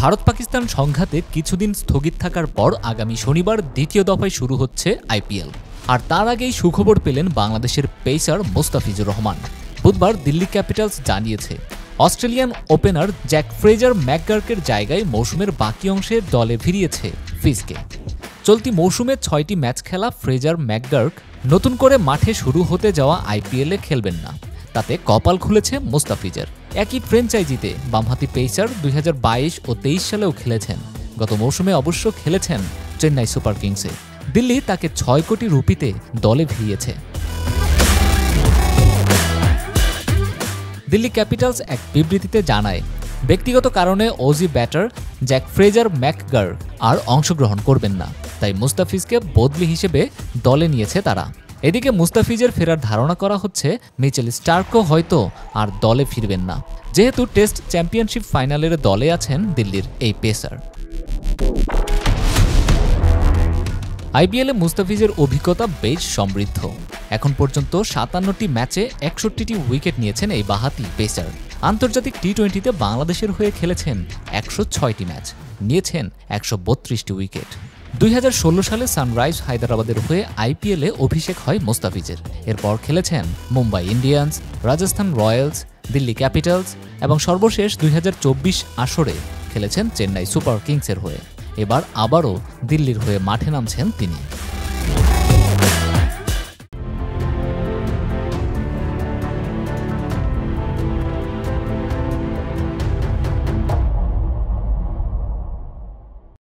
ভারত পাকিস্তান সংঘাতে কিছুদিন স্থগিত থাকার পর আগামী শনিবার দ্বিতীয় দফায় শুরু হচ্ছে আইপিএল। আর তার আগেই সুখবর পেলেন বাংলাদেশের পেসার মোস্তাফিজুর রহমান। বুধবার দিল্লি ক্যাপিটালস জানিয়েছে অস্ট্রেলিয়ান ওপেনার জ্যাক ফ্রেজার ম্যাকগার্কের জায়গায় মৌসুমের বাকি অংশে দলে ফিরিয়েছে ফিজকে। চলতি মৌসুমে ৬টি ম্যাচ খেলা ফ্রেজার ম্যাকগার্ক নতুন করে মাঠে শুরু হতে যাওয়া আইপিএলে খেলবেন না। তাতে কপাল খুলেছে মোস্তাফিজের। একই ফ্র্যাঞ্চাইজিতে বামহাতি পেসার ২০২২ ও ২৩ সালেও খেলেছেন। গত মৌসুমে অবশ্য খেলেছেন চেন্নাই সুপার কিংসে। দিল্লি তাকে ৬ কোটি রুপিতে দলে ভিড়িয়েছে। দিল্লি ক্যাপিটালস এক বিবৃতিতে জানায়, ব্যক্তিগত কারণে Aussie batter Jake Fraser McGurk আর অংশগ্রহণ করবেন না, তাই মুস্তাফিজকে বদলি হিসেবে দলে নিয়েছে তারা। এদিকে মুস্তাফিজের ফেরার ধারণা করা হচ্ছে মিচেল স্টার্কও হয়তো আর দলে ফিরবেন না, যেহেতু টেস্ট চ্যাম্পিয়নশিপ ফাইনালের দলে আছেন দিল্লির এই পেসার। আইপিএলে মুস্তাফিজের অভিজ্ঞতা বেশ সমৃদ্ধ। এখন পর্যন্ত ৫৭টি ম্যাচে ৬১টি উইকেট নিয়েছেন এই বাঁহাতি পেসার। আন্তর্জাতিক টি-20তে বাংলাদেশের হয়ে খেলেছেন ১০৬টি ম্যাচ, নিয়েছেন ১৩২টি উইকেট। ২০১৬ সালে সানরাইজ হায়দরাবাদের হয়ে আইপিএলে অভিষেক হয় মোস্তাফিজের। এরপর খেলেছেন Mumbai Indians, Rajasthan Royals, Delhi Capitals এবং সর্বশেষ ২০২৪ আসরে খেলেছেন চেন্নাই সুপার কিংসের হয়ে। এবার আবারও দিল্লির হয়ে মাঠে নামছেন তিনি।